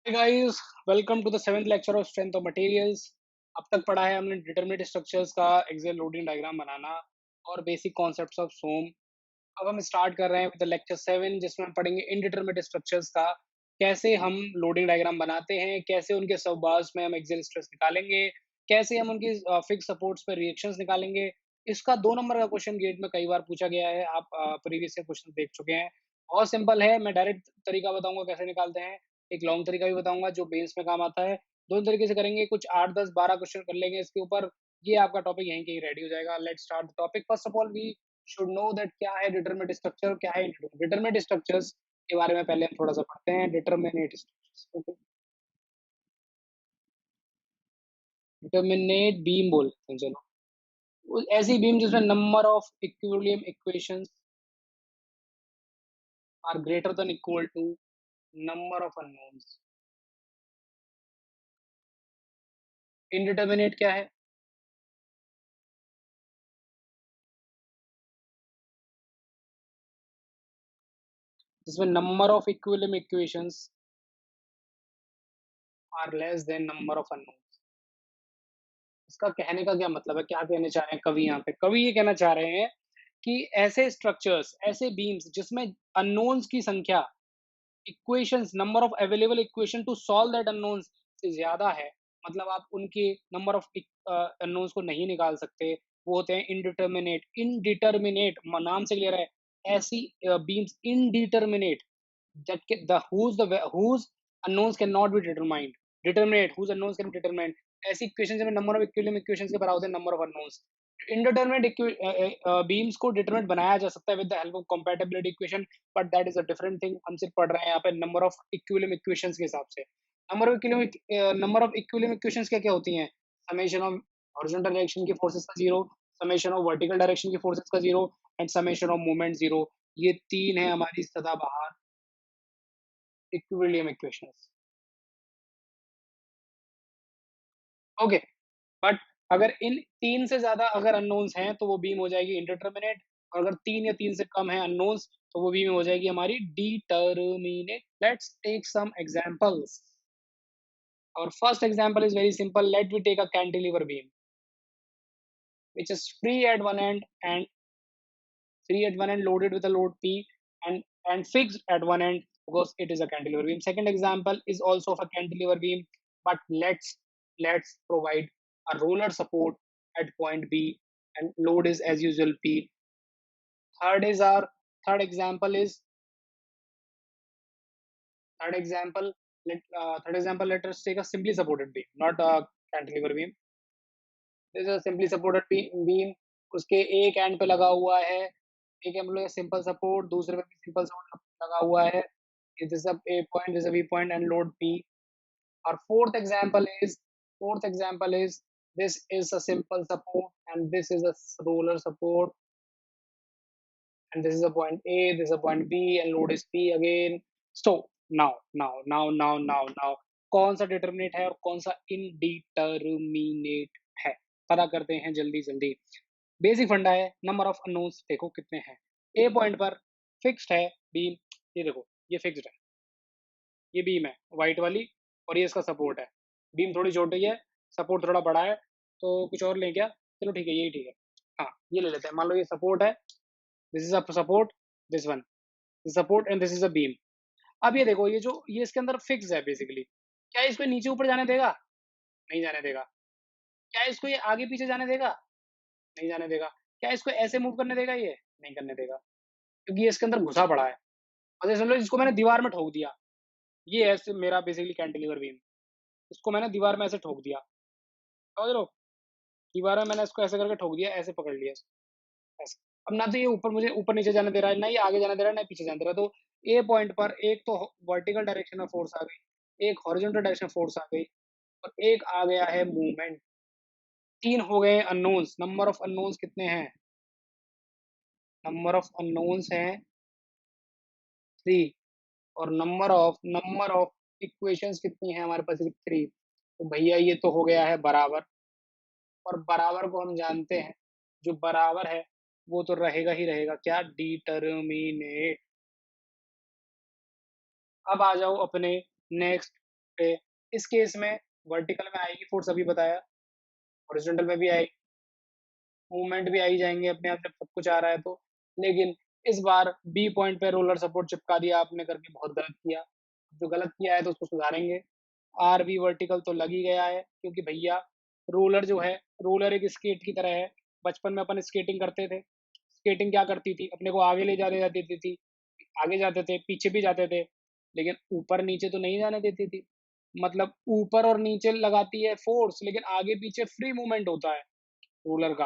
Hey guys, welcome to the seventh lecture of strength of materials। अब तक पढ़ा है हमने डिटरमिनेट स्ट्रक्चर्स का एक्सेल लोडिंग डायग्राम बनाना और बेसिक कॉन्सेप्ट्स ऑफ सोम। अब हम स्टार्ट कर रहे हैं विद लेक्चर 7 जिसमें हम पढ़ेंगे इनडिटरमिनेट स्ट्रक्चर्स का कैसे हम लोडिंग डायग्राम बनाते हैं, कैसे उनके सबबार्स में हम एक्सेल स्ट्रेस निकालेंगे, कैसे हम उनकी फिक्स सपोर्ट्स पे रिएक्शंस निकालेंगे। इसका 2 नंबर का क्वेश्चन गेट में कई बार पूछा गया है, आप प्रीवियस क्वेश्चन देख चुके हैं। बहुत सिंपल है, मैं डायरेक्ट तरीका बताऊंगा कैसे निकालते हैं, एक लॉन्ग तरीका भी बताऊंगा जो बेस में काम आता है। दोनों तरीके से करेंगे, कुछ 8 10 12 क्वेश्चन कर लेंगे इसके ऊपर। ये आपका टॉपिक यहीं कहीं रेडी हो जाएगा। Let's start the topic. First of all we should know that क्या है डिटरमिनेट स्ट्रक्चर, क्या है डिटरमिनेट स्ट्रक्चर्स के बारे में पहले हम थोड़ा सा पढ़ते हैं। Determinate structures, okay. Determinate beam बोलते हैं, चलो। ऐसी बीम जिसमें number of equilibrium equations are greater than equal to number of unknowns. Indeterminate क्या है? जिसमें number of equilibrium equations are less than number of unknowns. इसका कहने का क्या मतलब है, क्या कहना चाह रहे हैं कवि? यहाँ पे कवि ये कहना चाह रहे हैं कि ऐसे स्ट्रक्चर्स, ऐसे बीम्स जिसमें अननोन्स की संख्या, equations, number of available equation two solve that unknowns से ज्यादा है, मतलब आप उनके नंबर ऑफ अननोन्स को नहीं निकाल सकते, वो होते हैं इनडिटर्मिनेट। इनडिटर्मिनेट नाम से क्लियर है, ऐसी beams indeterminate that the whose unknowns cannot be determined, determinate whose unknowns can be determined। ऐसी इक्वेशन में नंबर ऑफ इक्विलिब्रियम इक्वेशंस के बराबर होते हैं number of unknowns. Indeterminate beams को डिटरमिनेट बनाया जा सकता है with the help of compatibility equation, but that is a different thing. हम सिर्फ पढ़ रहे हैं यहाँ पे नंबर ऑफ इक्विलिब्रियम इक्वेशंस के हिसाब से। नंबर ऑफ इक्विलिब्रियम इक्वेशंस क्या क्या होती हैं? समेशन ऑफ हॉरिजॉन्टल डायरेक्शन की फोर्सेस का zero, summation of vertical direction की फोर्सेस का zero, and summation of movement zero. ये तीन है हमारी सदाबहार इक्विलिब्रियम इक्वेशंस, ओके। बट अगर इन तीन से ज्यादा अगर अननोन्स हैं तो वो बीम हो जाएगी इंडिटरमिनेट, और अगर तीन या तीन से कम है अननोन्स तो वो बीम हो जाएगी हमारी determinate. Let's take some examples. और first example is very simple. Let we take a cantilever beam which is free at one end loaded with a load P, and fixed at one end because it is a cantilever beam. Second example is also of a cantilever beam, but let's provide a roller support at point B and load is as usual P. Third is our third example is third example. Third example, let us take a simply supported beam, not a cantilever beam. This is a simply supported beam. उसके एक and पे लगा हुआ है, एक and पे simple support, दूसरे पे भी सिंपल सपोर्ट लगा हुआ है। This is a A point, this is a B point, and load P. Our fourth example is this is a simple support and this is a roller support, and this is a point A, this is a point B, and load is P again. So now कौन सा determinate है और कौन सा indeterminate है, पता करते हैं जल्दी जल्दी। बेसिक फंडा है, नंबर ऑफ अननोन्स देखो कितने हैं। ए पॉइंट पर फिक्स्ड है बीम, ये देखो ये फिक्स्ड है, ये बीम है व्हाइट वाली, और ये इसका सपोर्ट है। बीम थोड़ी छोटी है, सपोर्ट थोड़ा बड़ा है, तो कुछ और लें क्या? चलो ठीक है, यही ठीक है। हाँ, ये ले लेते हैं। मान लो ये सपोर्ट है, this is a support, this one support, and this is a beam. अब ये देखो, ये जो ये इसके अंदर फिक्स है बेसिकली, क्या इसको नीचे ऊपर जाने देगा? नहीं जाने देगा। क्या इसको ये आगे पीछे जाने देगा? नहीं जाने देगा। क्या इसको ऐसे मूव करने देगा? ये नहीं करने देगा, क्योंकि ये इसके अंदर घुसा पड़ा है। और समझ लो इसको मैंने दीवार में ठोक दिया, ये है मेरा बेसिकली कैंटिलीवर बीम। इसको मैंने दीवार में ऐसे ठोक दिया, समझ लो, दीवार में मैंने इसको ऐसे करके ठोक दिया, ऐसे पकड़ लिया इसको, ऐसे। अब ना तो ये ऊपर मुझे ऊपर नीचे जाने दे रहा है, ना ये आगे जाने दे रहा है, ना पीछे जाने दे रहा है। तो ए पॉइंट पर एक तो वर्टिकल डायरेक्शन में फोर्स आ गई, एक हॉरिजॉन्टल डायरेक्शन में फोर्स आ गई, और एक आ गया है मूवमेंट। तीन हो गए अननोन्स। नंबर ऑफ अननोन्स कितने हैं? नंबर ऑफ अननोन्स हैं 3, और नंबर ऑफ इक्वेशंस कितनी है हमारे पास? 3। तो भैया ये तो हो गया है बराबर, और बराबर को हम जानते हैं, जो बराबर है वो तो रहेगा ही रहेगा, क्या? डिटर्मिनेट। अब आ जाओ अपने नेक्स्ट पे इस केस में वर्टिकल में आएगी फोर्स, अभी बताया, हॉरिजॉन्टल में भी आएगी, मूवमेंट भी आ ही जाएंगे अपने आप जब सब कुछ आ रहा है तो। लेकिन इस बार बी पॉइंट पे रोलर सपोर्ट चिपका दिया आपने करके बहुत गलत किया। जो गलत किया है तो उसको सुधारेंगे। आर बी वर्टिकल तो लग ही गया है, क्योंकि भैया रोलर जो है, रोलर एक स्केट की तरह है। बचपन में अपन स्केटिंग करते थे, स्केटिंग क्या करती थी, अपने को आगे ले जाने जाती थी, आगे जाते थे, पीछे भी जाते थे, लेकिन ऊपर नीचे तो नहीं जाने देती थी। मतलब ऊपर और नीचे लगाती है फोर्स, लेकिन आगे पीछे फ्री मूवमेंट होता है रोलर का।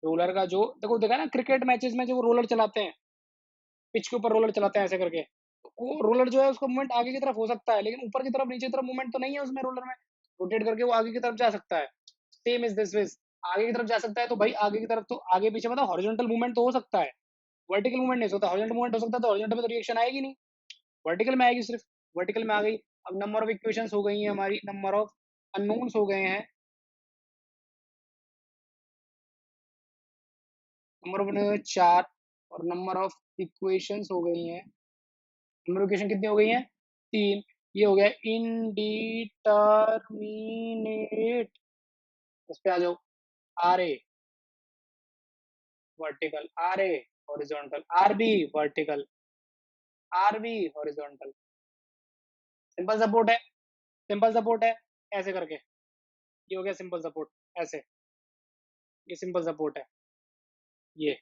रोलर का जो देखो, देखा ना क्रिकेट मैचेस में जो वो रोलर चलाते हैं, पिच के ऊपर रोलर चलाते हैं ऐसे करके, तो वो रोलर जो है उसका मूवमेंट आगे की तरफ हो सकता है, लेकिन ऊपर की तरफ नीचे की तरफ मूवमेंट तो नहीं है उसमें रोलर में। रोटेट करके वो आगे की तरफ जा सकता है। सेम इज दिस विज, आगे की तरफ जा सकता है तो भाई आगे की तरफ तो आगे पीछे मतलब हॉरिजॉन्टल मूवमेंट तो हो सकता है, वर्टिकल मूवमेंट नहीं हो सकता। हॉरिजॉन्टल मूवमेंट हो सकता है तो हॉरिजॉन्टल में तो रिएक्शन आएगी नहीं, वर्टिकल में आएगी सिर्फ। वर्टिकल में आ गई। अब नंबर ऑफ इक्वेशंस हो गई हैं हमारी, नंबर ऑफ अननोन्स हो गए हैं, नंबर ऑफ 4, और नंबर ऑफ इक्वेशंस हो गई हैं, नंबर ऑफ इक्वेशन कितनी हो गई हैं, 3। ये हो गया इनडिटरमिनेट। इस पे आ जाओ, R A vertical, R A horizontal, R B vertical, R B horizontal. Simple support है, सिंपल सपोर्ट है, ऐसे करके ये हो गया सिंपल सपोर्ट, ऐसे, ये सिंपल सपोर्ट है। ये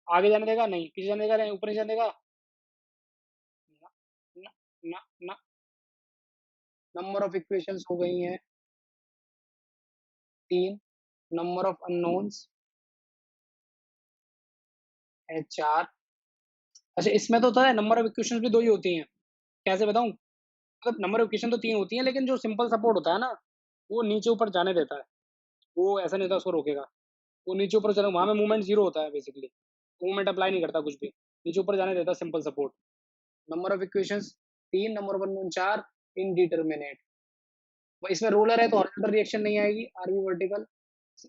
आगे जाने देगा नहीं, पीछे जाने देगा नहीं, ऊपर नहीं जाने देगा ना, ना, ना, ना। नंबर ऑफ इक्वेशंस हो गई हैं 3, नंबर ऑफ अननोन्स है 4। अच्छा, इसमें तो होता है नंबर ऑफ इक्वेशंस भी 2 ही होती हैं, कैसे बताऊं? मतलब नंबर ऑफ इक्वेशन तो 3 होती हैं, लेकिन जो सिंपल सपोर्ट होता है ना, वो नीचे ऊपर जाने देता है, वो ऐसा नहीं होता उसको रोकेगा। वो नीचे ऊपर चलो, वहां में मूवमेंट जीरो होता है बेसिकली, मूवमेंट अप्लाई नहीं करता कुछ भी, नीचे ऊपर जाने देता simple support. Number of equations 3, number of unknown 4, indeterminate. इसमें रोलर है तो हॉरिजॉन्टल रिएक्शन नहीं आएगी, आरबी वर्टिकल।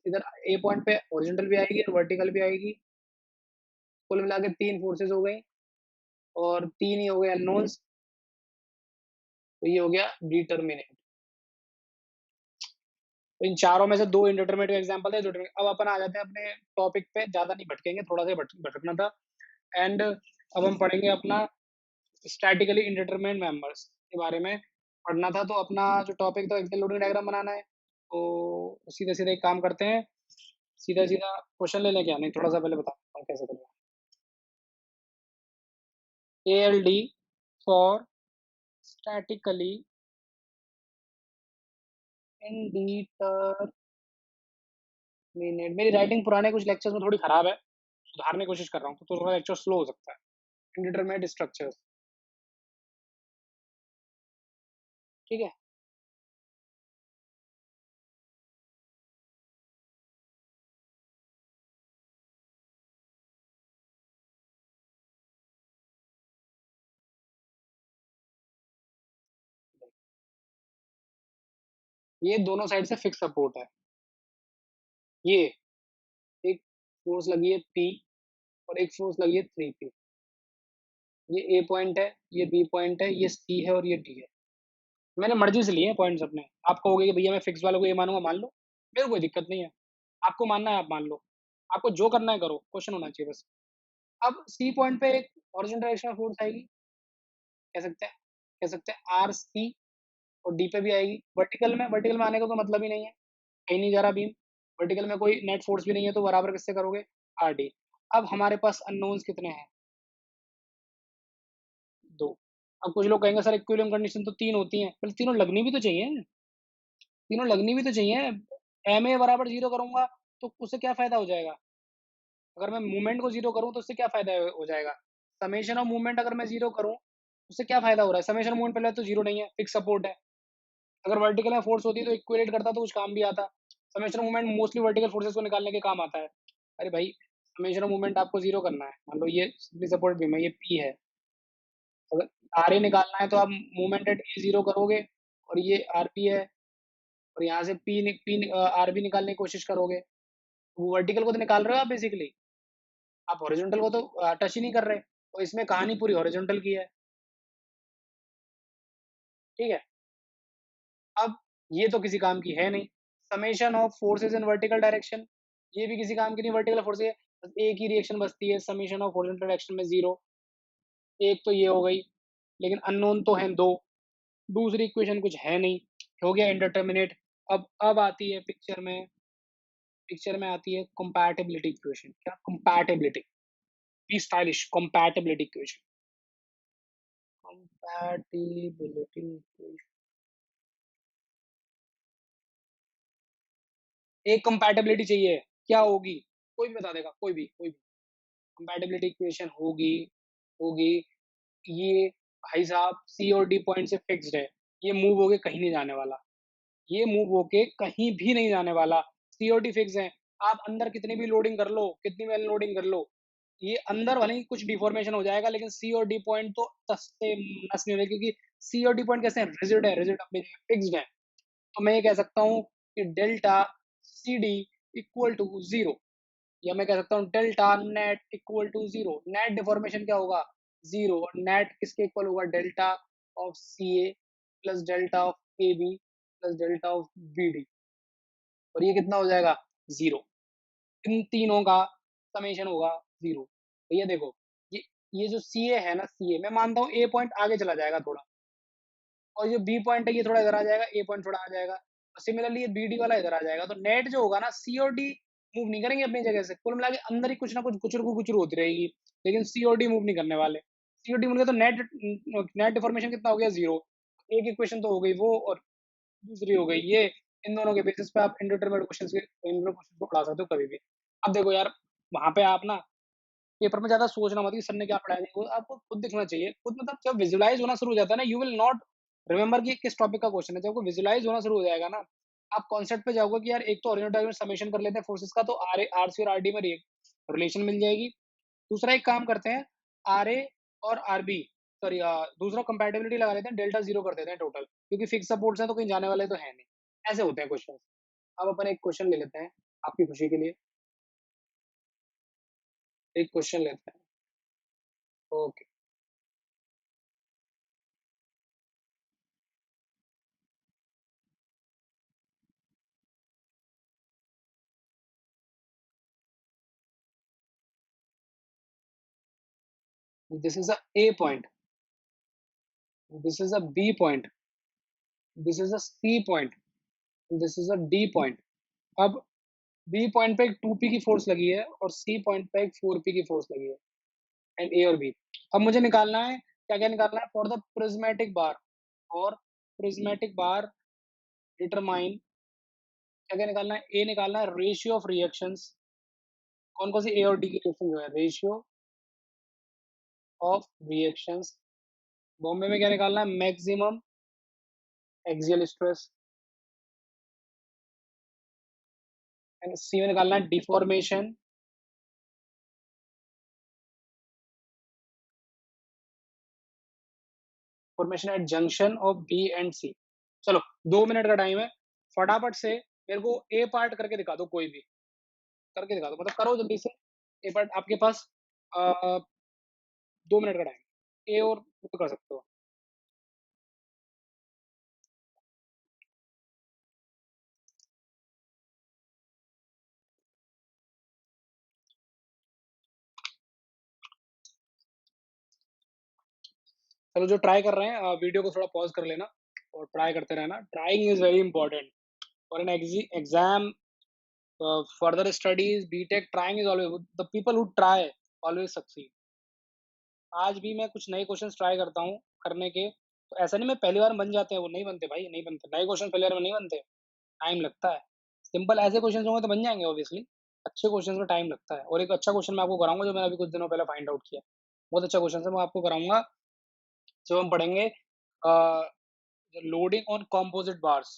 इधर ए पॉइंट पे हॉरिजॉन्टल भी आएगी और वर्टिकल भी आएगी। कुल मिला के 3 फोर्सेज हो गई, और 3 ही हो गए अननोन्स, तो ये हो गया डिटरमिनेट। तो इन चारों में से 2 इंडिटरमिनेट एग्जांपल थे, अब अपन आ जाते हैं अपने टॉपिक पे, ज्यादा नहीं भटकेंगे, थोड़ा सा भटकना था। एंड अब हम पढ़ेंगे अपना स्टैटिकली इंडिटरमिनेट मेंबर्स के बारे में पढ़ना था। तो अपना जो टॉपिक था, एक्सेल लोडिंग डायग्राम बनाना है, तो सीधे सीधे एक काम करते हैं, सीधा सीधा क्वेश्चन ले लें क्या, नहीं थोड़ा सा पहले बताता हूँ कैसे करना है। A L D for statically indeterminate. मेरी राइटिंग पुराने कुछ लेक्चर्स में थोड़ी खराब है, सुधारने की कोशिश कर रहा हूँ, तो थोड़ा लेक्चर स्लो हो सकता है। इंडिटरमिनेट स्ट्रक्चर्स, ठीक है। ये दोनों साइड से फिक्स सपोर्ट है। ये एक फोर्स लगी है पी, और एक फोर्स लगी है 3 पी। ये ए पॉइंट है, ये बी पॉइंट है, ये सी है और ये डी है। मैंने मर्जी से लिए हैं पॉइंट्स अपने। आप कहोगे कि भैया मैं फिक्स वालों को ये मानूंगा, मान लो, मेरे को कोई दिक्कत नहीं है। आपको मानना है आप मान लो, आपको जो करना है करो, क्वेश्चन होना चाहिए बस। अब सी पॉइंट पे एक हॉरिजॉन्टल डायरेक्शन में फोर्स आएगी, कह सकते हैं, कह सकते हैं आर सी, और डी पे भी आएगी। वर्टिकल में आने का तो मतलब ही नहीं है, कहीं नहीं जा रहा बीम, वर्टिकल में कोई नेट फोर्स भी नहीं है, तो बराबर किससे करोगे, आर डी। अब हमारे पास अननोन्स कितने हैं, 2। अब कुछ लोग कहेंगे सर इक्विलिब्रियम कंडीशन तो 3 होती हैं, पहले तीनों लगनी भी तो चाहिए, तीनों लगनी भी तो चाहिए। एम ए बराबर जीरो करूंगा तो उससे क्या फायदा हो जाएगा, अगर मैं मूवमेंट को जीरो करूं तो उससे क्या फायदा हो जाएगा। समेशन ऑफ मूवमेंट अगर मैं जीरो करूं, उससे क्या फायदा हो रहा है, समेशन मूवमेंट पहले तो जीरो नहीं है, फिक्स सपोर्ट है। अगर वर्टिकल में फोर्स होती तो इक्विलेट करता तो कुछ काम भी आता। Summation movement mostly vertical forces को निकालने के काम आता है। अरे भाई, समेशन मूवमेंट आपको जीरो करना है, मान लो ये सिंपली सपोर्ट बीम है, ये पी है, अगर आर ए निकालना है तो आप मूवमेंट एट ए जीरो करोगे, और ये आर पी है, और यहाँ से पी आर बी निकालने की कोशिश करोगे, वो वर्टिकल को तो निकाल रहे हो आप बेसिकली, आप हॉरिजॉन्टल को तो टच ही नहीं कर रहे। तो इसमें कहानी पूरी हॉरिजॉन्टल की है, ठीक है। अब ये तो किसी काम की है नहीं। Summation of forces in vertical direction, ये भी किसी काम की नहीं, वर्टिकल फोर्स है, बस एक ही रिएक्शन बचती है, समेशन ऑफ हॉरिजॉन्टल डायरेक्शन में 0। एक तो ये हो गई, लेकिन अननोन तो हैं 2। दूसरी इक्वेशन कुछ है नहीं, हो गया इंडिटरमिनेट। अब आती है पिक्चर में आती है कंपैटिबिलिटी इक्वेशन। क्या compatibility? B stylish, compatibility equation. Compatibility equation, एक कंपैटिबिलिटी चाहिए, क्या होगी? कोई भी बता देगा, कोई भी कंपैटिबिलिटी इक्वेशन होगी होगी ये भाई साहब, सी और डी पॉइंट से फिक्स्ड है, ये मूव होके कहीं नहीं जाने वाला, ये मूव होके कहीं भी नहीं जाने वाला। सी और डी फिक्स है। आप अंदर कितनी भी लोडिंग कर लो, कितनी भी अनलोडिंग कर लो, ये अंदर भले ही कुछ डिफॉर्मेशन हो जाएगा, लेकिन सी और डी पॉइंट तो टस से नस नहीं होगा, क्योंकि सी और डी पॉइंट कैसे हैं, रिजिड है, रिजिड अपनी जगह फिक्स्ड है। तो मैं ये कह सकता हूँ कि delta C D equal to zero, या मैं कह सकता हूँ delta net equal to zero. Net deformation क्या होगा? जीरो। और नेट किसके इक्वल होगा? Delta of C A plus delta of A B plus delta of B D. और ये कितना हो जाएगा? जीरो। इन तीनों का समेशन होगा जीरो। भैया देखो, ये जो सी ए है ना, सी ए मैं मानता हूँ ए पॉइंट आगे चला जाएगा थोड़ा, और जो बी पॉइंट है ये थोड़ा इधर आ जाएगा, ए पॉइंट थोड़ा आ जाएगा, और सिमिलरली ये बी डी वाला इधर आ जाएगा। तो नेट जो होगा ना, सी और डी मूव नहीं करेंगे अपनी जगह से, कुल मिला के अंदर ही कुछ ना कुछ कुचर कुचर होती रहेगी, लेकिन सी और डी मूव नहीं करने वाले। सी और डी मूव गया तो नेट नेट डिफॉर्मेशन कितना हो गया? जीरो। एक इक्वेशन तो हो गई वो, और दूसरी हो गई ये। इन दोनों के बेसिस पे आप इंडिटरमिनेट क्वेश्चन को उड़ा सकते हो कभी भी। अब देखो यार, वहां पे आप ना पेपर में ज्यादा सोचना मत कि सर ने क्या पढ़ाया है, वो आपको खुद दिखना चाहिए। खुद मतलब जब विजुलाइज होना शुरू हो जाता है ना, यू विल नॉट रिमेंबर कि किस टॉपिक का क्वेश्चन है। जब वो विजुलाइज होना शुरू हो जाएगा ना, आप कॉन्सेप्ट पे जाओगे कि यार एक तो ओरिजिनल में समेशन कर लेते हैं फोर्सेस का, तो आर सी और आर डी में रिलेशन मिल जाएगी। दूसरा एक काम करते हैं, आर ए और आर बी, सॉरी, दूसरा कंपैटिबिलिटी लगा लेते हैं, डेल्टा जीरो कर देते हैं टोटल, क्योंकि फिक्स सपोर्ट्स हैं तो कहीं जाने वाले तो है नहीं। ऐसे होते हैं क्वेश्चन। अब अपन एक क्वेश्चन ले लेते हैं आपकी खुशी के लिए, एक क्वेश्चन लेते हैं। Okay, this is a A point, this is a B point, this is a C point, this is a D point. अब बी पॉइंट पे एक 2p की फोर्स लगी है, और सी पॉइंट पे एक 4p की फोर्स लगी है, एंड ए और बी। अब मुझे निकालना है, क्या क्या निकालना है? फॉर द प्रिज्मेटिक बार, और प्रिज्मेटिक बार डिटरमाइन, क्या क्या निकालना है? ए निकालना है रेशियो ऑफ रिएक्शंस। कौन कौन सी ए और डी की रिएक्शन जो है? Ratio of reactions. बॉम्बे में क्या निकालना है? Maximum axial stress. And C में निकालना है deformation, formation at junction of B and C. चलो, 2 मिनट का टाइम है, फटाफट से मेरे को ए पार्ट करके दिखा दो, कोई भी करके दिखा दो, मतलब करो जल्दी से। ए पार्ट आपके पास 2 मिनट का टाइम, ए और वो कर सकते हो। चलो, जो ट्राई कर रहे हैं वीडियो को थोड़ा पॉज कर लेना और ट्राई करते रहना। Trying is very important for an exam, further studies, BTech. Trying is always, the people who try always succeed. आज भी मैं कुछ नए क्वेश्चंस ट्राई करता हूँ करने के, तो ऐसा नहीं मैं पहली बार में बन जाते हैं, वो नहीं बनते भाई, नहीं बनते नए क्वेश्चन पहली बार में, नहीं बनते, टाइम लगता है। सिंपल ऐसे क्वेश्चन होंगे तो बन जाएंगे ऑब्वियसली, अच्छे क्वेश्चन में टाइम लगता है। और एक अच्छा क्वेश्चन मैं आपको कराऊंगा, जो मैंने अभी कुछ दिनों पहले फाइंड आउट किया, बहुत अच्छा क्वेश्चन है, मैं आपको कराऊंगा जब हम पढ़ेंगे loading on composite bars,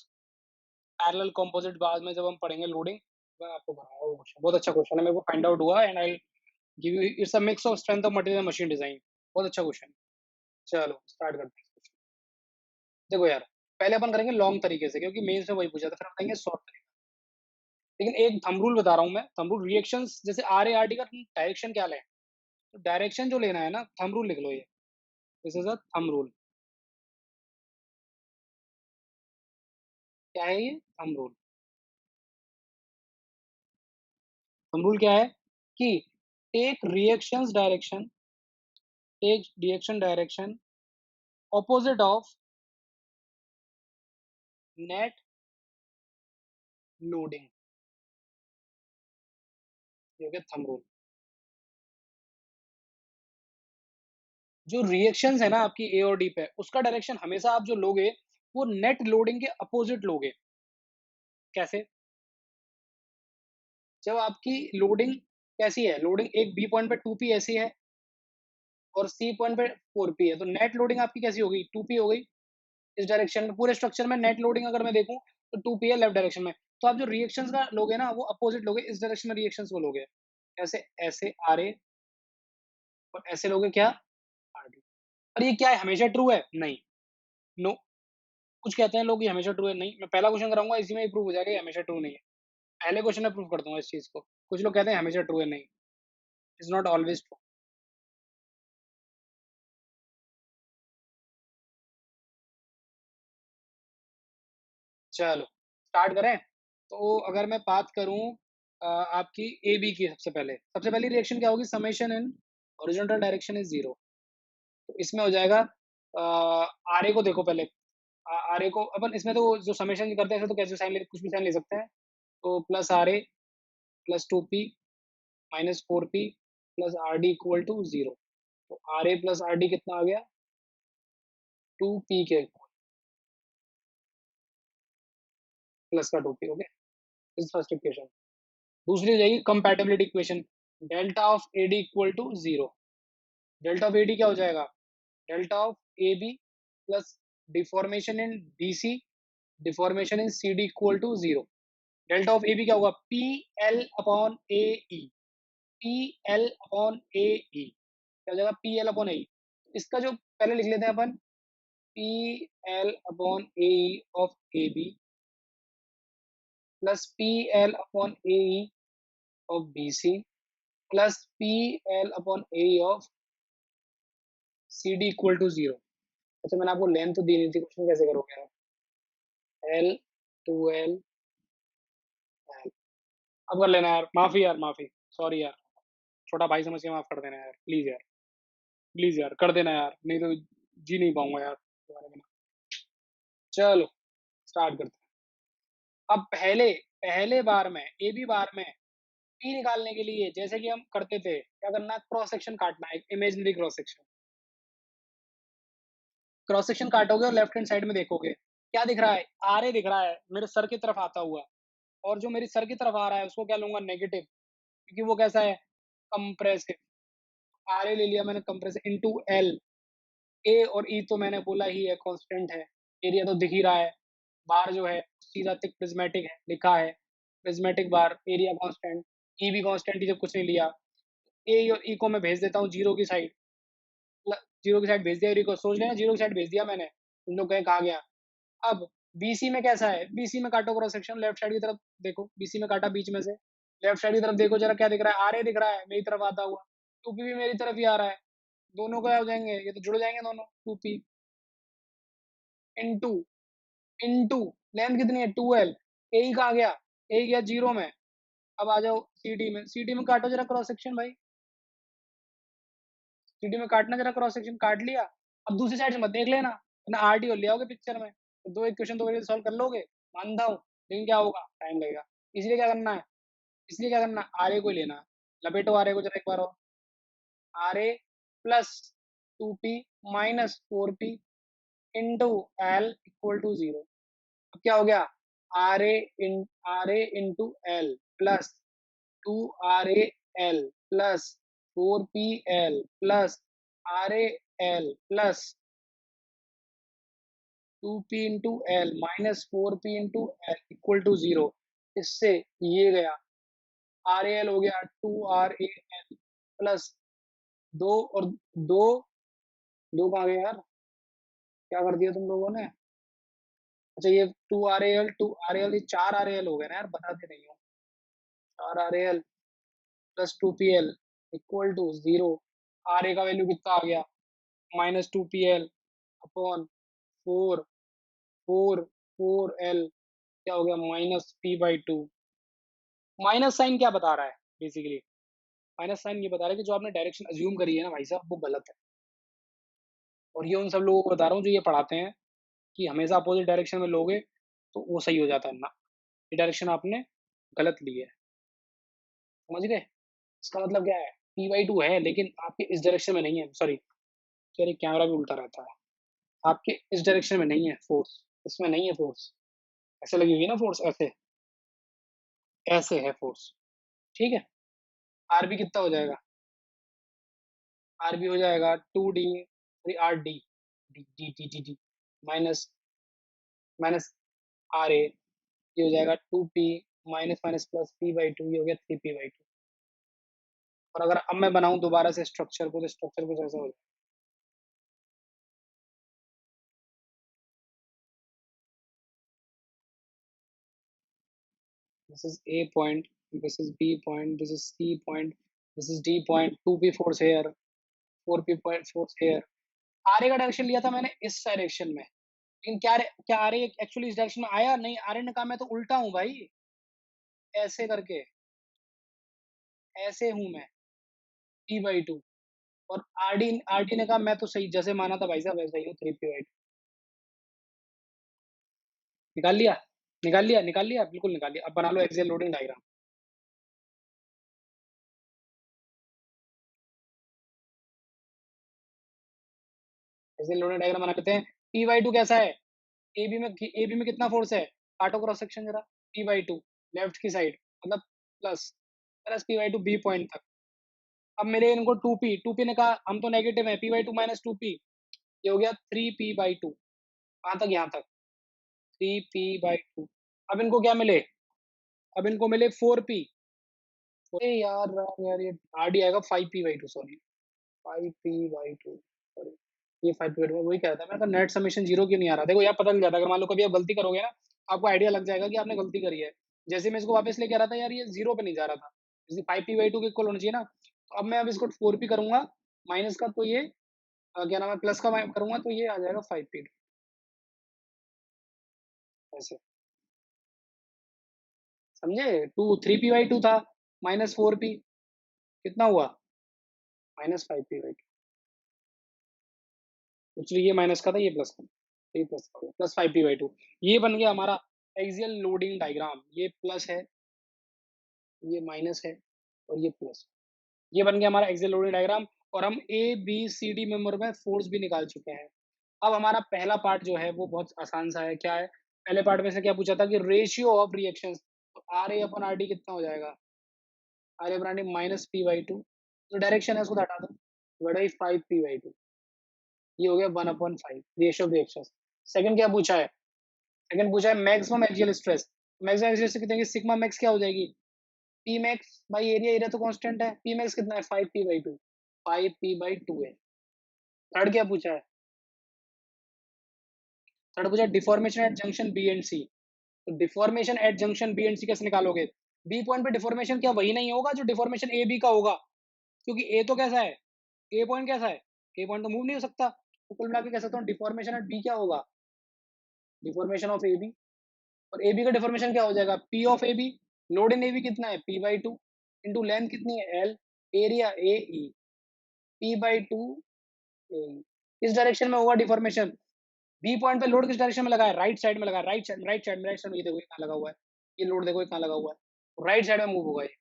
parallel composite bars में जब हम पढ़ेंगे लोडिंग, मैं आपको कराऊंगा वो क्वेश्चन। बहुत अच्छा क्वेश्चन है, मेरे को फाइंड आउट हुआ, and I give you, it's a mix of strength of material machine design. बहुत अच्छा क्वेश्चन। चलो स्टार्ट करते हैं। देखो यार, पहले अपन करेंगे लॉन्ग तरीके से, क्योंकि मेन से वही पूछा था, फिर हम करेंगे शॉर्ट तरीके। लेकिन एक थंब रूल बता रहा हूँ मैं, थंब रूल, रिएक्शंस जैसे आर ए आर टी का डायरेक्शन क्या लें, तो डायरेक्शन जो लेना है ना, थंब रूल लिख लो ये, this is a thumb rule. क्या है ये थंब रूल क्या है कि take reaction direction opposite of net loading. ये हो गया थंब रूल। जो रिएक्शंस है ना आपकी ए और डी पे, उसका डायरेक्शन हमेशा आप जो लोगे वो नेट लोडिंग के अपोजिट लोगे। कैसे? जब आपकी लोडिंग कैसी है, लोडिंग एक बी पॉइंट पे 2p ऐसी है और सी पॉइंट पे 4p है, तो नेट लोडिंग आपकी कैसी हो गई? 2p हो गई। इस डायरेक्शन में पूरे स्ट्रक्चर में नेट लोडिंग अगर मैं देखूं तो 2p है लेफ्ट डायरेक्शन में। तो आप जो रिएक्शंस का लोगे ना वो अपोजिट लोगे, इस डायरेक्शन में रिएक्शंस को लोगे। ऐसे ऐसे आर ए और ऐसे लोगे क्या? R D. और ये क्या है, हमेशा ट्रू है? नहीं। नो। कुछ कहते हैं लोग ये हमेशा ट्रू है, नहीं। मैं पहला क्वेश्चन कराऊंगा, इसी में ही प्रूव हो जाएगा ये हमेशा ट्रू नहीं है। पहले क्वेश्चन में प्रूव कर दूंगा इस चीज को। कुछ लोग कहते हैं हमेशा ट्रू है, नहीं, इज नॉट ऑलवेज ट्रू। चलो स्टार्ट करें। तो अगर मैं बात करूं आपकी ए बी की, सबसे पहली रिएक्शन क्या होगी? Summation in horizontal direction is zero. तो इसमें हो जाएगा आर ए को देखो पहले। आर ए को अपन इसमें तो जो समेशन करते हैं इसमें तो कैसे साइन ले, कुछ भी साइन ले सकते हैं। तो plus R A plus 2p minus 4p plus R D equal to zero. तो R A plus R D कितना आ गया? 2p के प्लस का 2p। ओके, इस फर्स्ट इक्वेशन। दूसरी हो जाएगी compatibility equation. Delta of A D equal to zero. Delta of A D क्या हो जाएगा? Delta of A B plus deformation in D C, deformation in C D equal to zero. Delta of A B क्या होगा? P L upon A E. P L upon A E क्या हो जाएगा? P L upon A E. इसका जो पहले लिख लेते हैं अपन, P L upon A E of A B plus P L upon A E of B C plus P L upon A E of C D equal to zero. अच्छा, मैंने आपको लेंथ तो दी नहीं थी, क्वेश्चन कैसे करोगे आप? L, two L, L. अब कर लेना यार, माफी यार, माफी। सॉरी यार, छोटा भाई समझ के माफ कर देना यार, प्लीज यार। प्लीज यार कर देना यार, नहीं तो जी नहीं पाऊंगा यार तुम्हारे बिना। चलो स्टार्ट करते हैं। अब पहले पहले बार में ए बी बार में पी निकालने के लिए जैसे कि हम करते थे, क्या करना है? क्रॉस सेक्शन काटना है, एक imaginary cross section. Cross section काटोगे और लेफ्ट हैंड साइड में देखोगे क्या दिख रहा है? आर ए दिख रहा है मेरे सर की तरफ आता हुआ। और जो मेरी सर की तरफ आ रहा है उसको क्या लूंगा? नेगेटिव, क्योंकि वो कैसा है? कंप्रेसिव। आर ए ले लिया मैंने कंप्रेसिव इनटू एल। ए और ई तो मैंने बोला ही है कांस्टेंट है। एरिया तो दिख ही रहा है। बार जो है सीधा थिक प्रिज्मेटिक है, लिखा है प्रिज्मेटिक बार, एरिया कांस्टेंट। ई भी कांस्टेंट ही, जब कुछ नहीं लिया। ए और ई को मैं भेज देता हूँ जीरो की साइड। जीरो की साइड भेज दिया, ई को सोच लेना जीरो की साइड भेज दिया मैंने। तुम लोग कहे कहा गया। अब बीसी में कैसा है? बीसी में काटो क्रॉस सेक्शन, लेफ्ट साइड की तरफ देखो, बीसी में काटा बीच में से। लेफ्ट साइड की तरफ देखो जरा, क्या दिख रहा है? आर ए दिख रहा है मेरी तरफ आता हुआ। टू पी भी मेरी तरफ ही आ रहा है। दोनों क्या हो जाएंगे? ये तो जुड़ जाएंगे दोनों। 2p इनटू इनटू लेंथ कितनी है? 2l। ए ही कहाँ गया? ए गया जीरो में। अब आ जाओ सीडी में। सीडी में काटो जरा क्रॉस सेक्शन भाई। सीडी में काटना जरा क्रॉस सेक्शन, काट लिया। अब दूसरी साइड से मत देख लेना, ना आरटीओ ले आओगे पिक्चर में तो दो इक्वेशन तो सॉल्व कर लोगे, मानता हूँ। लेकिन क्या होगा? टाइम लगेगा। इसलिए क्या करना है? इसलिए क्या करना? आर ए को ही लेना है। लपेटो आर ए को जरा एक बार और। R A plus 2p minus 4p into L equal to zero. अब क्या हो गया? R A into L plus 2 RAL plus 4PL plus RAL plus 2p into L minus 4p into L equal to zero. इससे ये गया, R A L हो गया 2 RAL plus दो और दो, दो कहाँ गए यार? क्या कर दिया तुम लोगों ने? अच्छा, ये 2 RAL 2 RAL, ये 4 RAL हो गए ना यार, बताते नहीं हो। 4 RAL plus 2PL equal to zero. R A का वैल्यू कितना आ गया? माइनस 2PL अपॉन 4 4 4L क्या हो गया -p/2। माइनस साइन क्या बता रहा है बेसिकली? माइनस साइन ये बता रहा है कि जो आपने डायरेक्शन अज्यूम करी है ना भाई साहब, वो गलत है। और ये उन सब लोगों को बता रहा हूँ जो ये पढ़ाते हैं कि हमेशा अपोजिट डायरेक्शन में लोगे तो वो सही हो जाता है। ना, ये डायरेक्शन आपने गलत ली है। समझ गए? इसका मतलब क्या है? p/2 है लेकिन आपके इस डायरेक्शन में नहीं है। सॉरी, सॉरी, कैमरा भी उल्टा रहता है। आपके इस डायरेक्शन में नहीं है फोर्स, इसमें नहीं है फोर्स। ऐसे लगी हुई है ना फोर्स, ऐसे, ऐसे है फोर्स। ठीक है? आरबी कितना हो जाएगा? आरबी हो जाएगा 2d, sorry, RD, D D D D D minus minus RA, ये हो जाएगा 2p minus minus plus p/2, ये हो गया 3p/2। और अगर अब मैं बनाऊं दोबारा से स्ट्रक्चर को, तो स्ट्रक्चर कुछ ऐसा हो जाएगा। This is A point, this is B point, this is C point, this is D point, 2p force here, 4p point force here। RA का डायरेक्शन लिया था मैंने इस डायरेक्शन में, लेकिन क्या आरए एक्चुअली इस डायरेक्शन में आया? नहीं, आरए ने कहा मैं तो उल्टा हूँ भाई, ऐसे करके, ऐसे हूँ मैं, p/2। और आरडी आरडी ने कहा मैं तो सही, जैसे माना था भाई साहब वैसा ही हूँ, 3p/2। निकाल लिया, निकाल लिया, निकाल लिया, बिल्कुल निकाल लिया। अब बना लो axial loading diagram. Axial loading diagram बना लेते हैं। p/2 कैसा है? एबी में कितना फोर्स है? काटो क्रॉस सेक्शन जरा। p/2 लेफ्ट की साइड, मतलब plus, plus p/2 B point तक। अब मिले इनको 2p, 2p ने कहा हम तो नेगेटिव है, p/2 माइनस 2p, ये हो गया 3p/2। कहाँ तक? यहाँ तक, 3p/2। अब इनको क्या मिले? अब इनको मिले 4p। अरे यार यार यार, ये आरडी आएगा 5p/2, सॉरी, 5p/2, सॉरी, ये 5p/2, वही कह रहा था मैं, तो नेट समेशन जीरो क्यों नहीं आ रहा? देखो यार, पता लग जाता है। अगर मान लो कभी आप गलती करोगे ना, आपको आइडिया लग जाएगा कि आपने गलती करी है। जैसे मैं इसको वापस लेके आ रहा था यार, ये जीरो पे नहीं जा रहा था, जैसे 5p/2 के इक्वल होना चाहिए ना। तो अब मैं अब इसको 4p करूंगा माइनस का, तो ये क्या नाम है, प्लस का मैं करूंगा तो ये आ जाएगा 5p, ऐसे। समझे? 3p/2 था, -4p, कितना हुआ? -5p/2। एक्चुअली ये माइनस का था, ये प्लस का, ये प्लस का, प्लस 5p/2। ये बन गया हमारा एक्सियल लोडिंग डायग्राम। ये प्लस है, ये माइनस है, और ये प्लस। ये बन गया हमारा एक्सियल लोडिंग डायग्राम। और हम A B C D member में फोर्स भी निकाल चुके हैं। अब हमारा पहला पार्ट जो है वो बहुत आसान सा है। क्या है? पहले पार्ट में से क्या पूछा था कि रेशियो ऑफ रिएक्शंस, तो R A upon R D कितना हो जाएगा? R A upon R D -p/2, जो डायरेक्शन है उसको तो हटा दो, बड़ा ही 5p/2, ये हो गया 1/5 रेशियो ऑफ रिएक्शंस। सेकंड क्या पूछा है? सेकंड पूछा है maximum axial stress. Maximum axial stress कितने की? सिग्मा मैक्स क्या हो जाएगी? P max by area, area तो कांस्टेंट है, पी मैक्स कितना है? 5p/2, 5p/2 है। थर्ड क्या पूछा है? थर्ड पूछा deformation at junction B and C. तो deformation at junction B and C कैसे निकालोगे? बी पॉइंट पे डिफॉर्मेशन क्या वही नहीं होगा जो डिफॉर्मेशन ए बी का होगा? क्योंकि ए तो कैसा है, ए पॉइंट कैसा है, ए पॉइंट तो मूव नहीं हो सकता। तो कुल मिला के कह सकता हूँ डिफॉर्मेशन एट बी क्या होगा? Deformation of A B. और ए बी का डिफॉर्मेशन क्या हो जाएगा? P of A B. Load in A B कितना है? p/2 इंटू लेंथ कितनी है? L, area A E, p/2 A E. किस डायरेक्शन में होगा डिफॉर्मेशन? बी पॉइंट पे लोड किस डायरेक्शन में लगा है? राइट साइड में लगा है, राइट साइड, राइट साइड में, राइट साइड में। ये देखो, ये कहाँ लगा हुआ है, ये लोड देखो, ये कहाँ लगा हुआ है, राइट साइड में मूव होगा ये।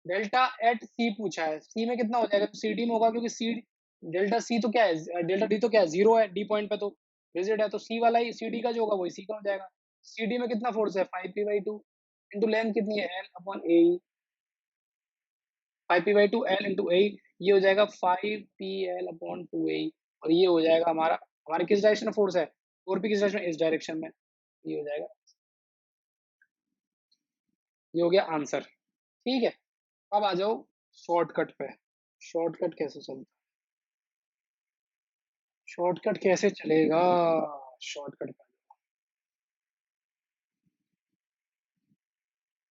डेल्टा एट सी पूछा है, सी में कितना हो जाएगा? सी डी में होगा, क्योंकि सी, डेल्टा सी तो क्या है, डेल्टा डी तो क्या है, जीरो है, डी पॉइंट पे तो रिजिड है, तो सी वाला ही सी डी का जो होगा वही सी का हो जाएगा। सी डी में कितना फोर्स है? 5p/2 इंटू लेंथ कितनी है? एल अपॉन ए, 5p/2 एल इंटू ए, ये हो जाएगा 5p/2 ए। और ये हो जाएगा हमारा, हमारे किस डायरेक्शन में फोर्स है? 4p किस डायरेक्शन में? इस डायरेक्शन में। ये हो जाएगा, ये हो गया आंसर। ठीक है? अब आ जाओ शॉर्टकट पे। शॉर्टकट कैसे चलता? शॉर्टकट कैसे चलेगा? शॉर्टकट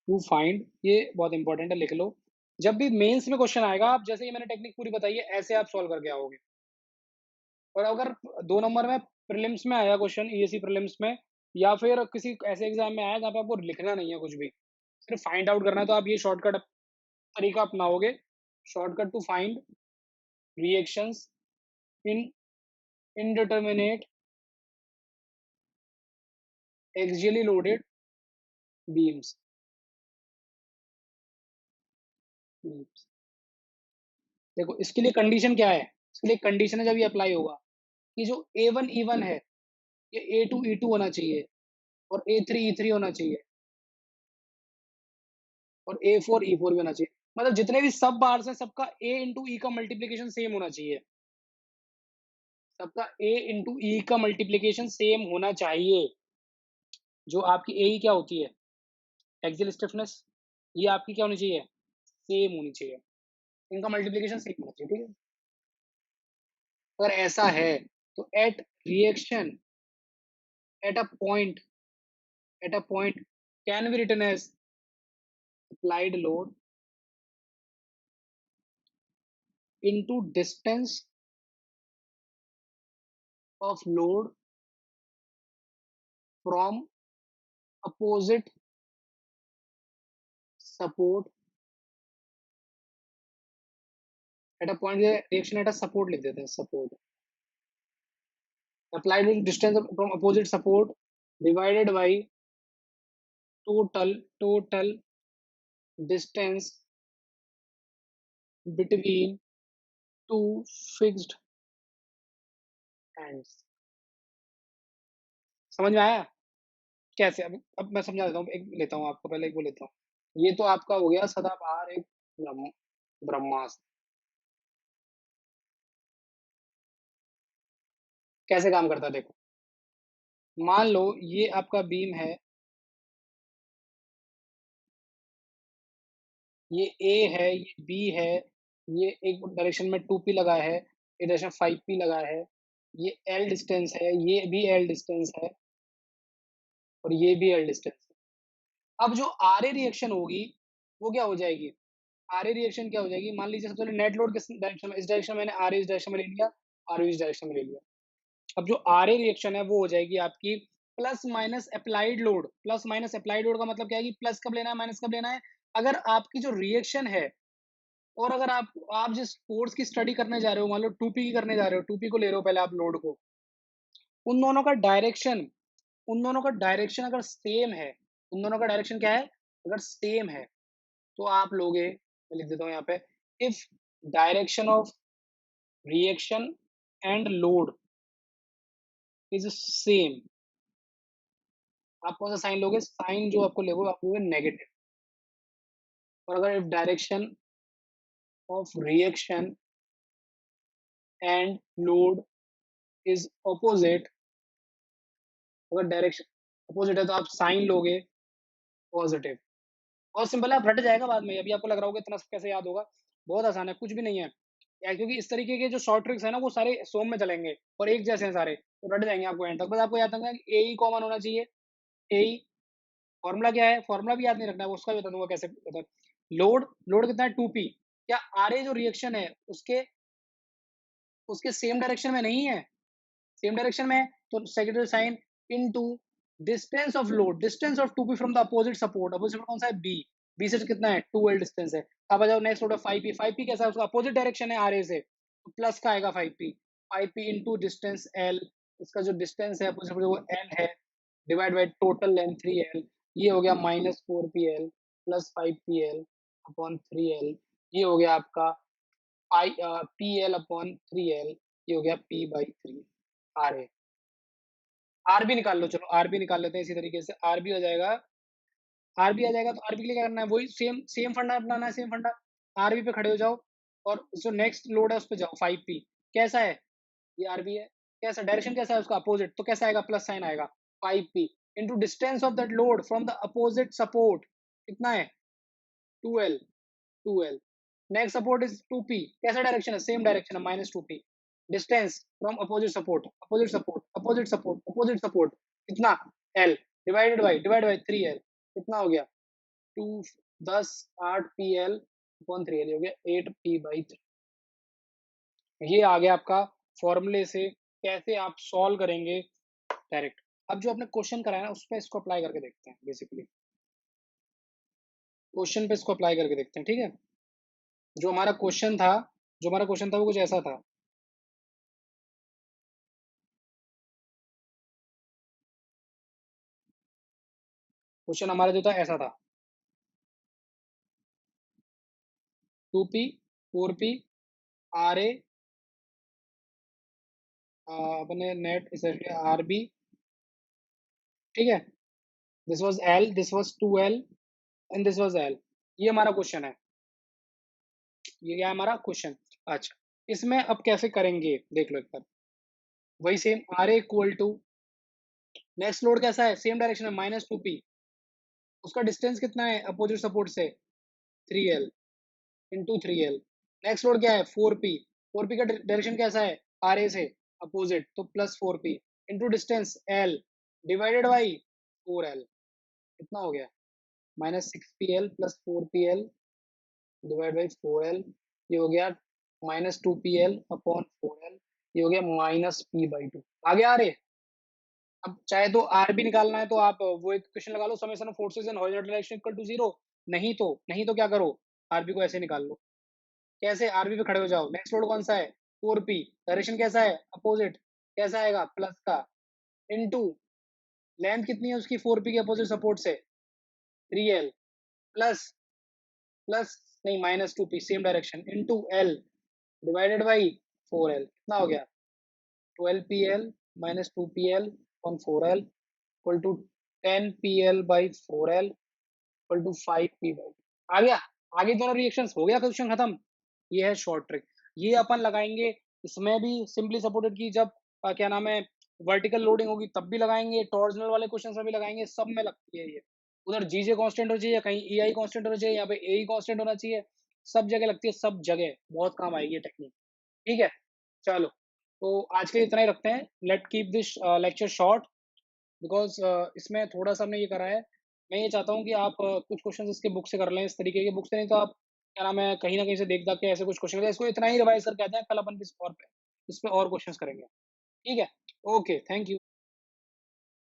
टू फाइंड, ये बहुत इंपॉर्टेंट है, लिख लो। जब भी मेंस में क्वेश्चन आएगा, आप जैसे ये मैंने टेक्निक पूरी बताई है, ऐसे आप सॉल्व करके आओगे। और अगर 2 नंबर में प्रीलिम्स में आया क्वेश्चन, ईएसी प्रीलिम्स में, या फिर किसी ऐसे एग्जाम में आया जहाँ पे आपको लिखना नहीं है कुछ भी, सिर्फ फाइंड आउट करना है, तो आप ये शॉर्टकट तरीका अपनाओगे, shortcut to find reactions in indeterminate axially loaded beams. देखो इसके लिए कंडीशन क्या है, इसके लिए कंडीशन है जब ये अप्लाई होगा कि जो A1 E1 है ये A2 E2 होना चाहिए और A3 E3 होना चाहिए और A4 E4 भी होना चाहिए। मतलब जितने भी सब बार्स हैं सबका A इंटू ई का मल्टीप्लीकेशन सेम होना चाहिए, सबका A इंटू ई का मल्टीप्लीकेशन सेम होना चाहिए। जो आपकी ए क्या होती है, एक्सियल स्टिफनेस, ये आपकी क्या होनी चाहिए, सेम होनी चाहिए, इनका मल्टीप्लीकेशन सेम होना चाहिए, ठीक है। अगर ऐसा है तो at reaction at a point can be written as applied load into distance of load from opposite support at a point, reaction at a support लिख देते हैं, support applied with distance from opposite support divided by total distance between two fixed ends। समझ में आया कैसे? अब मैं समझा देता हूँ, एक लेता हूँ आपको, पहले एक वो लेता हूँ। ये तो आपका हो गया सदाबहार एक ब्रह्मास्त्र। कैसे काम करता है देखो, मान लो ये आपका बीम है, ये ए है, ये बी है, ये एक डायरेक्शन में 2p लगा है, एक डायरेक्शन 5p लगा है, ये एल डिस्टेंस है, ये भी एल डिस्टेंस है और ये भी एल डिस्टेंस है। अब जो आर ए रिएक्शन होगी वो क्या हो जाएगी, आर ए रिएक्शन क्या हो जाएगी, मान लीजिए सबसे पहले नेट लोड किस डायरेक्शन में, इस डायरेक्शन में मैंने आर ए इस डायरेक्शन में ले लिया, आर इस डायरेक्शन में ले लिया। अब जो आर ए रिएक्शन है वो हो जाएगी आपकी plus minus applied load. Plus minus applied load का मतलब क्या है कि प्लस कब लेना है माइनस कब लेना है, अगर आपकी जो रिएक्शन है और अगर आप जिस कोर्स की स्टडी करने जा रहे हो, मान लो 2p की करने जा रहे हो, 2p को ले रहे हो पहले आप लोड को, उन दोनों का डायरेक्शन उन दोनों का डायरेक्शन अगर सेम है, उन दोनों का डायरेक्शन क्या है, अगर सेम है तो आप लोगे, मैं लिख देता हूँ यहाँ पे, if direction of reaction and load is same, आप कौन सा साइन लोगे, साइन जो आपको लोगे आप लोगे नेगेटिव। और अगर if direction of reaction and load is opposite, अगर डायरेक्शन अपोजिट है तो आप साइन लोगे पॉजिटिव। बहुत सिंपल है, आप रट जाएगा बाद में, अभी आपको लग रहा होगा इतना सब कैसे याद होगा, बहुत आसान है, कुछ भी नहीं है यार, क्योंकि इस तरीके के जो शॉर्ट ट्रिक्स है ना वो सारे सोम में चलेंगे और एक जैसे हैं सारे, तो रट जाएंगे आपको एंड तक। बस आपको याद रखना है ए ई कॉमन होना चाहिए, ए ई फॉर्मूला क्या है, फॉर्मूला भी याद नहीं रखना है, उसका भी बता दूंगा कैसे बता। लोड लोड कितना है 2p, क्या आर ए जो रिएक्शन है उसके उसके सेम डायरेक्शन में नहीं है, सेम डायरेक्शन में है तो secondary sign into distance of load, distance of 2p from the opposite support, opposite कौन सा है बी, बी से कितना है 2l डिस्टेंस है। अब आ जाओ नेक्स्ट लोड 5p, 5p कैसा है, उसका अपोजिट डायरेक्शन है आरए से, तो प्लस का आएगा 5p, 5p into distance l, इसका जो डिस्टेंस है अपोजिट वो n है, divide by total length 3l, ये हो गया minus 4pl plus 5pl upon 3l, ये हो गया आपका I P L upon 3l, ये हो गया p/3 आर ए। आर भी निकाल लो, चलो आर भी निकाल लेते हैं इसी तरीके से, आर भी हो जाएगा, आर भी आ जाएगा, तो आर बी के लिए क्या करना है, वही सेम सेम फंडा अपनाना है, सेम फंडा, आर बी पे खड़े हो जाओ और जो नेक्स्ट लोड है उस पे जाओ 5p, कैसा है, ये आर बी है, कैसा डायरेक्शन कैसा है उसका अपोजिट, तो कैसा आएगा प्लस साइन आएगा, 5p into distance of that load from the opposite support, कितना है 2l, 2l, next support is 2p, कैसा डायरेक्शन है, सेम डायरेक्शन है minus 2p, distance from opposite support, opposite support, opposite support, opposite support, कितना l, divided by 3l, कितना हो गया 2 10 8pl upon 3l, हो गया 8p/3। ये आ गया आपका फॉर्मूले से कैसे आप सॉल्व करेंगे डायरेक्ट। अब जो आपने क्वेश्चन कराया ना, उस पे इसको अप्लाई करके देखते हैं बेसिकली। क्वेश्चन पे इसको अप्लाई करके देखते हैं, ठीक है? जो हमारा क्वेश्चन था जो हमारा क्वेश्चन था वो कुछ ऐसा था। क्वेश्चन हमारा जो था ऐसा था, 2p 4p RA अपने नेट RB, ठीक है? This was L, this was 2L and this was L। ये हमारा क्वेश्चन है। ये क्या है हमारा क्वेश्चन। अच्छा, इसमें अब कैसे करेंगे देख लो एक बार। वही same RA equal to, next load कैसा है, सेम डायरेक्शन में -2p, उसका डिस्टेंस कितना है अपोजिट सपोर्ट से, 3L into 3L। Next load क्या है, 4p, 4p का डायरेक्शन कैसा है, RA से अपोजिट, तो +4p into distance L divided by 4L। कितना हो गया, -6pl plus 4pl divide by 4L। ये हो गया -2pl अपॉन 4L। ये हो गया -p/2। आगे आ रहे, अब चाहे तो आर भी निकालना है तो आप वो एक क्वेश्चन लगा लो, summation of forces in horizontal direction equal to 0। नहीं तो क्या करो, आरबी को ऐसे निकाल लो। कैसे, आरबी पे खड़े हो जाओ। नेक्स्ट लोड कौन सा है, 4p, डायरेक्शन कैसा है अपोजिट, कैसा आएगा प्लस का, इनटू लेंथ कितनी है उसकी 4p के अपोजिट सपोर्ट से, 3L प्लस प्लस नहीं -2p same direction into L divided by 4L। कितना हो गया, 12pl -2pl on 4L equal to 10pl by 4L equal to 5p/2। आ गया, आगे दोनों रिएक्शंस हो गया, क्वेश्चन खत्म। ये है शॉर्ट ट्रिक। ये अपन लगाएंगे इसमें भी, सिंपली सपोर्टेड की जब क्या नाम है, वर्टिकल लोडिंग होगी तब भी लगाएंगे, टॉर्जनल वाले क्वेश्चन में भी लगाएंगे, सब में लगती है ये। उधर जीजे कांस्टेंट हो चाहिए, कहीं ईआई कांस्टेंट होना चाहिए, यहाँ पे एई कांस्टेंट होना चाहिए। सब जगह लगती है, सब जगह बहुत काम आएगी ये टेक्निक। ठीक है, चलो, तो आज के लिए इतना ही रखते हैं। Let keep this lecture short, because इसमें थोड़ा सा हमने ये करा है। मैं ये चाहता हूँ कि आप कुछ क्वेश्चन इसके बुक से कर लें, इस तरीके के बुक से, नहीं तो आप क्या नाम है कहीं ना कहीं से देख दाख के ऐसे कुछ क्वेश्चन, इसको इतना ही रिवाइज करके आते हैं, कल अपन इस पे और क्वेश्चंस करेंगे। ठीक है, ओके, थैंक यू।